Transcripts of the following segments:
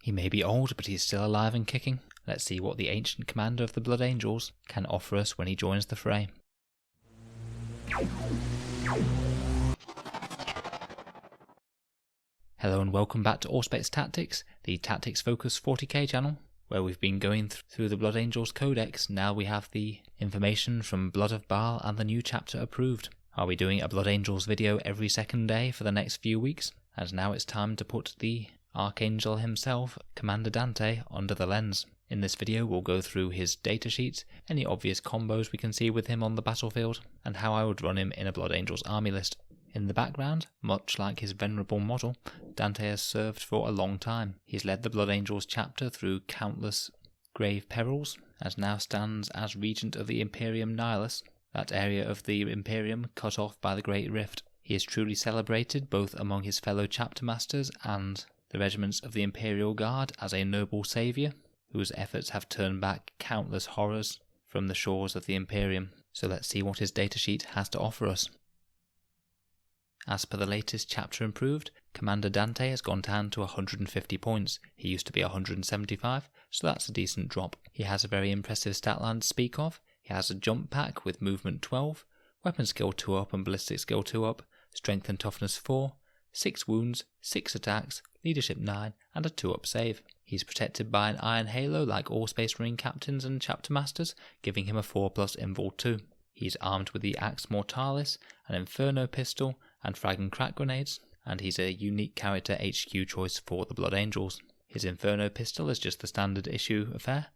He may be old, but he's still alive and kicking. Let's see what the ancient commander of the Blood Angels can offer us when he joins the fray. Hello and welcome back to Auspex Tactics, the Tactics Focus 40k channel, where we've been going through the Blood Angels Codex. Now we have the information from Blood of Baal and the new chapter approved. I'll be doing a Blood Angels video every second day for the next few weeks, and now it's time to put the Archangel himself, Commander Dante, under the lens. In this video we'll go through his datasheet, any obvious combos we can see with him on the battlefield, and how I would run him in a Blood Angels army list. In the background, much like his venerable model, Dante has served for a long time. He's led the Blood Angels chapter through countless grave perils, and now stands as Regent of the Imperium Nihilus, that area of the Imperium cut off by the Great Rift. He is truly celebrated both among his fellow chapter masters and the regiments of the Imperial Guard as a noble saviour, whose efforts have turned back countless horrors from the shores of the Imperium. So let's see what his datasheet has to offer us. As per the latest chapter improved, Commander Dante has gone down to 150 points. He used to be 175, so that's a decent drop. He has a very impressive stat line to speak of. He has a jump pack with movement 12, weapon skill 2 up and ballistic skill 2 up, strength and toughness 4, 6 wounds, 6 attacks, leadership 9, and a 2-up save. He's protected by an iron halo like all Space Marine captains and chapter masters, giving him a 4+ invul 2. He's armed with the Axe Mortalis, an Inferno pistol, and frag and crack grenades, and he's a unique character HQ choice for the Blood Angels. His Inferno pistol is just the standard issue affair,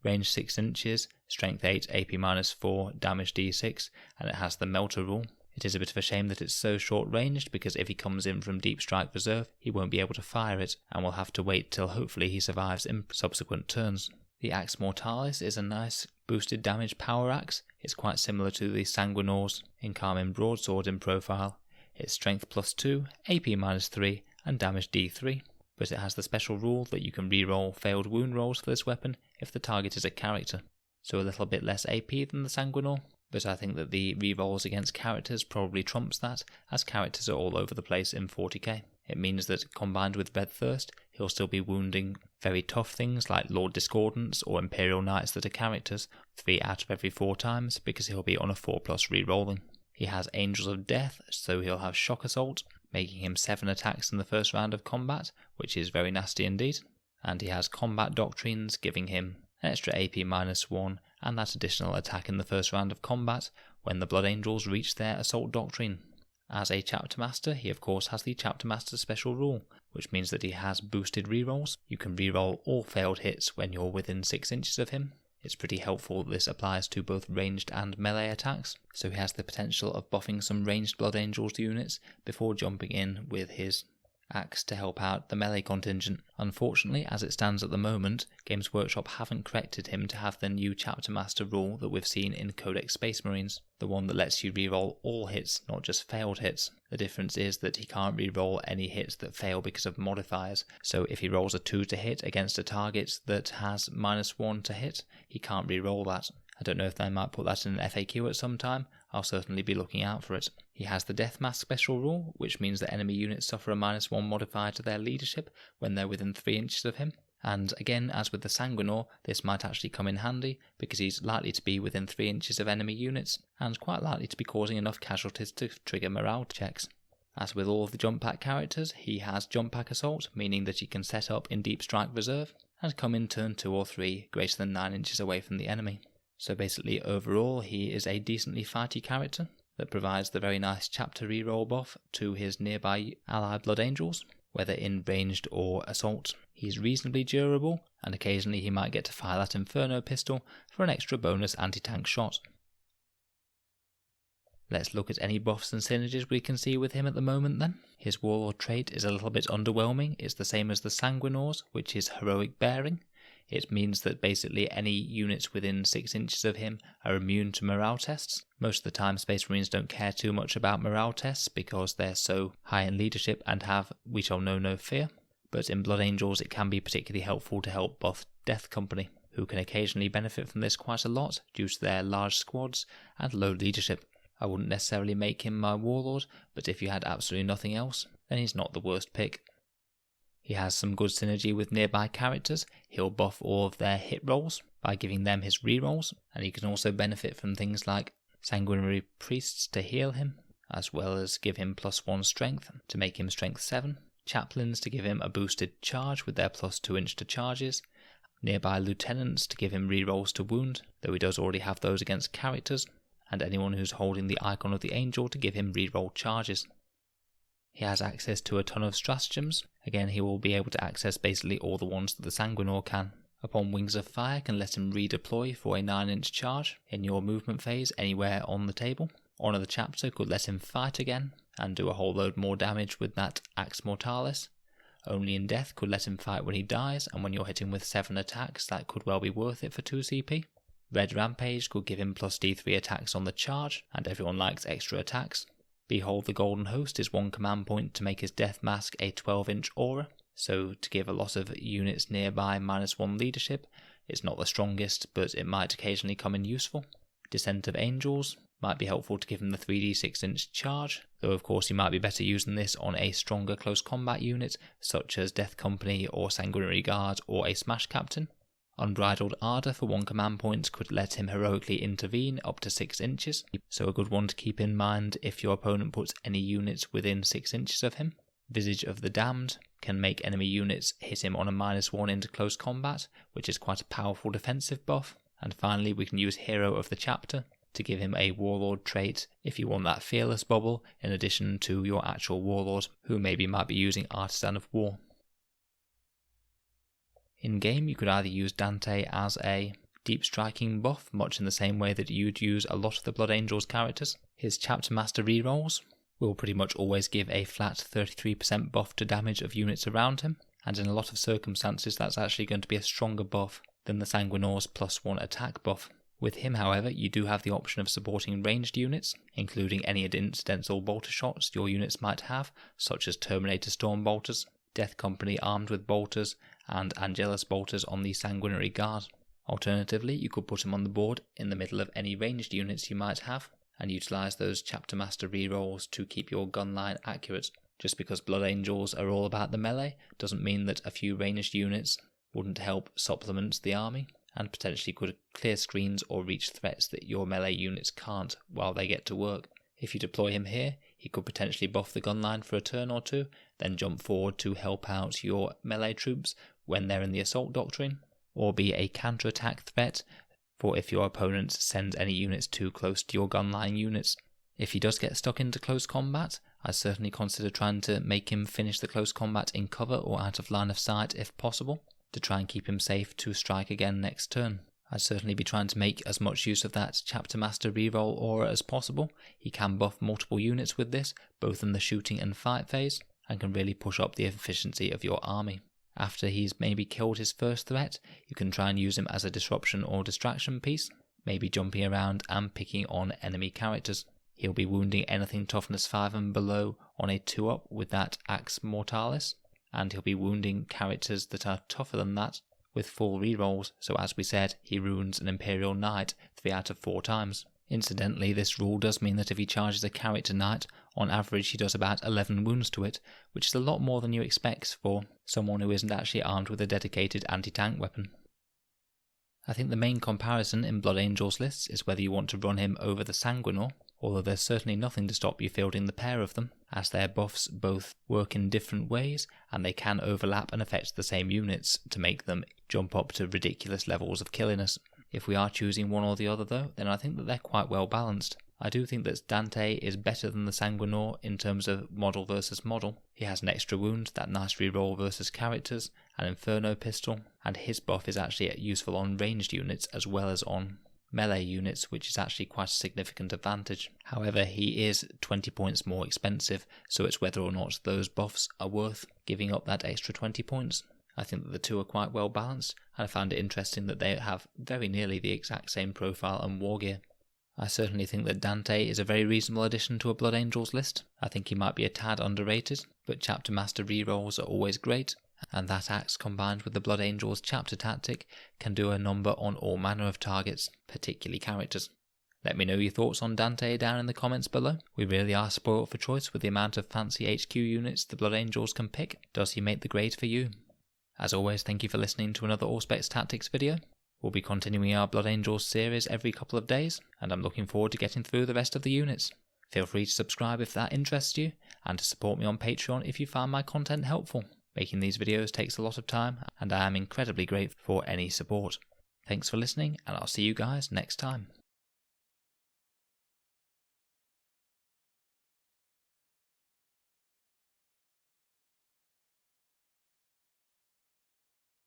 range 6 inches, strength 8, AP -4, damage D6, and it has the melter rule. It is a bit of a shame that it's so short ranged, because if he comes in from Deep Strike Reserve, he won't be able to fire it, and we'll have to wait till hopefully he survives in subsequent turns. The Axe Mortalis is a nice boosted damage power axe. It's quite similar to the Sanguinors in Carmine Broadsword in profile. It's strength +2, AP -3, and damage D3, but it has the special rule that you can reroll failed wound rolls for this weapon if the target is a character. So a little bit less AP than the Sanguinor, but I think that the rerolls against characters probably trumps that, as characters are all over the place in 40k. It means that combined with Red Thirst, he'll still be wounding very tough things like Lord Discordants or Imperial Knights that are characters 3 out of every 4 times, because he'll be on a 4+ rerolling. He has Angels of Death, so he'll have Shock Assault, making him 7 attacks in the first round of combat, which is very nasty indeed. And he has Combat Doctrines, giving him an extra AP -1 and that additional attack in the first round of combat when the Blood Angels reach their Assault Doctrine. As a Chapter Master, he of course has the Chapter Master special rule, which means that he has boosted rerolls. You can reroll all failed hits when you're within 6 inches of him. It's pretty helpful that this applies to both ranged and melee attacks, so he has the potential of buffing some ranged Blood Angels units before jumping in with his axe to help out the melee contingent. Unfortunately, as it stands at the moment, Games Workshop haven't corrected him to have the new Chapter Master rule that we've seen in Codex Space Marines, the one that lets you reroll all hits, not just failed hits. The difference is that he can't reroll any hits that fail because of modifiers, so if he rolls a 2 to hit against a target that has -1 to hit, he can't reroll that. I don't know if they might put that in an FAQ at some time. I'll certainly be looking out for it. He has the Death Mask special rule, which means that enemy units suffer a -1 modifier to their leadership when they're within 3 inches of him. And again, as with the Sanguinor, this might actually come in handy, because he's likely to be within 3 inches of enemy units, and quite likely to be causing enough casualties to trigger morale checks. As with all of the Jump Pack characters, he has Jump Pack Assault, meaning that he can set up in Deep Strike Reserve, and come in turn 2 or 3 greater than 9 inches away from the enemy. So basically, overall, he is a decently fighty character that provides the very nice chapter reroll buff to his nearby allied Blood Angels, whether in ranged or assault. He's reasonably durable, and occasionally he might get to fire that Inferno pistol for an extra bonus anti-tank shot. Let's look at any buffs and synergies we can see with him at the moment then. His Warlord trait is a little bit underwhelming. It's the same as the Sanguinors, which is Heroic Bearing. It means that basically any units within 6 inches of him are immune to morale tests. Most of the time Space Marines don't care too much about morale tests because they're so high in leadership and have we shall know no fear. But in Blood Angels it can be particularly helpful to help buff Death Company, who can occasionally benefit from this quite a lot due to their large squads and low leadership. I wouldn't necessarily make him my Warlord, but if you had absolutely nothing else, then he's not the worst pick. He has some good synergy with nearby characters. He'll buff all of their hit rolls by giving them his rerolls, and he can also benefit from things like Sanguinary Priests to heal him, as well as give him +1 strength to make him strength 7, Chaplains to give him a boosted charge with their +2 inch to charges, Nearby Lieutenants to give him rerolls to wound, though he does already have those against characters, and anyone who's holding the icon of the Angel to give him reroll charges. He has access to a ton of stratagems. Again, he will be able to access basically all the ones that the Sanguinor can. Upon Wings of Fire can let him redeploy for a 9-inch charge in your movement phase anywhere on the table. Honor the Chapter could let him fight again and do a whole load more damage with that Axe Mortalis. Only in Death could let him fight when he dies, and when you're hitting with 7 attacks that could well be worth it for 2 CP. Red Rampage could give him +D3 attacks on the charge, and everyone likes extra attacks. Behold the Golden Host is 1 command point to make his Death Mask a 12-inch aura, so to give a lot of units nearby -1 leadership. It's not the strongest, but it might occasionally come in useful. Descent of Angels might be helpful to give him the 3d 6-inch charge, though of course you might be better using this on a stronger close combat unit, such as Death Company or Sanguinary Guard or a Smash Captain. Unbridled Ardour for 1 command point could let him heroically intervene up to 6 inches, so a good one to keep in mind if your opponent puts any units within 6 inches of him. Visage of the Damned can make enemy units hit him on a -1 into close combat, which is quite a powerful defensive buff. And finally we can use Hero of the Chapter to give him a Warlord trait if you want that Fearless bubble, in addition to your actual Warlord, who maybe might be using Artisan of War. In game you could either use Dante as a deep striking buff, much in the same way that you'd use a lot of the Blood Angels characters. His Chapter Master rerolls will pretty much always give a flat 33% buff to damage of units around him, and in a lot of circumstances that's actually going to be a stronger buff than the Sanguinor's +1 attack buff. With him, however, you do have the option of supporting ranged units, including any incidental bolter shots your units might have, such as Terminator Storm Bolters, Death Company armed with bolters, and Angelus bolters on the Sanguinary Guard. Alternatively, you could put him on the board in the middle of any ranged units you might have, and utilise those Chapter Master rerolls to keep your gun line accurate. Just because Blood Angels are all about the melee doesn't mean that a few ranged units wouldn't help supplement the army, and potentially could clear screens or reach threats that your melee units can't while they get to work. If you deploy him here, he could potentially buff the gun line for a turn or two, then jump forward to help out your melee troops when they're in the Assault Doctrine, or be a counter-attack threat for if your opponent sends any units too close to your gun line units. If he does get stuck into close combat, I'd certainly consider trying to make him finish the close combat in cover or out of line of sight if possible, to try and keep him safe to strike again next turn. I'd certainly be trying to make as much use of that Chapter Master reroll aura as possible. He can buff multiple units with this, both in the shooting and fight phase, and can really push up the efficiency of your army. After he's maybe killed his first threat, you can try and use him as a disruption or distraction piece, maybe jumping around and picking on enemy characters. He'll be wounding anything toughness 5 and below on a 2-up with that Axe Mortalis, and he'll be wounding characters that are tougher than that with full rerolls, so as we said, he ruins an Imperial Knight 3 out of 4 times. Incidentally, this rule does mean that if he charges a character knight, on average he does about 11 wounds to it, which is a lot more than you expect for someone who isn't actually armed with a dedicated anti-tank weapon. I think the main comparison in Blood Angels lists is whether you want to run him over the Sanguinor, although there's certainly nothing to stop you fielding the pair of them, as their buffs both work in different ways, and they can overlap and affect the same units to make them jump up to ridiculous levels of killiness. If we are choosing one or the other though, then I think that they're quite well balanced. I do think that Dante is better than the Sanguinor in terms of model versus model. He has an extra wound, that nice reroll versus characters, an Inferno pistol, and his buff is actually useful on ranged units as well as on melee units, which is actually quite a significant advantage. However, he is 20 points more expensive, so it's whether or not those buffs are worth giving up that extra 20 points. I think that the two are quite well balanced, and I found it interesting that they have very nearly the exact same profile and war gear. I certainly think that Dante is a very reasonable addition to a Blood Angels list. I think he might be a tad underrated, but Chapter Master rerolls are always great, and that axe combined with the Blood Angels chapter tactic can do a number on all manner of targets, particularly characters. Let me know your thoughts on Dante down in the comments below. We really are spoiled for choice with the amount of fancy HQ units the Blood Angels can pick. Does he make the grade for you? As always, thank you for listening to another Auspex Tactics video. We'll be continuing our Blood Angels series every couple of days, and I'm looking forward to getting through the rest of the units. Feel free to subscribe if that interests you, and to support me on Patreon if you found my content helpful. Making these videos takes a lot of time, and I am incredibly grateful for any support. Thanks for listening, and I'll see you guys next time.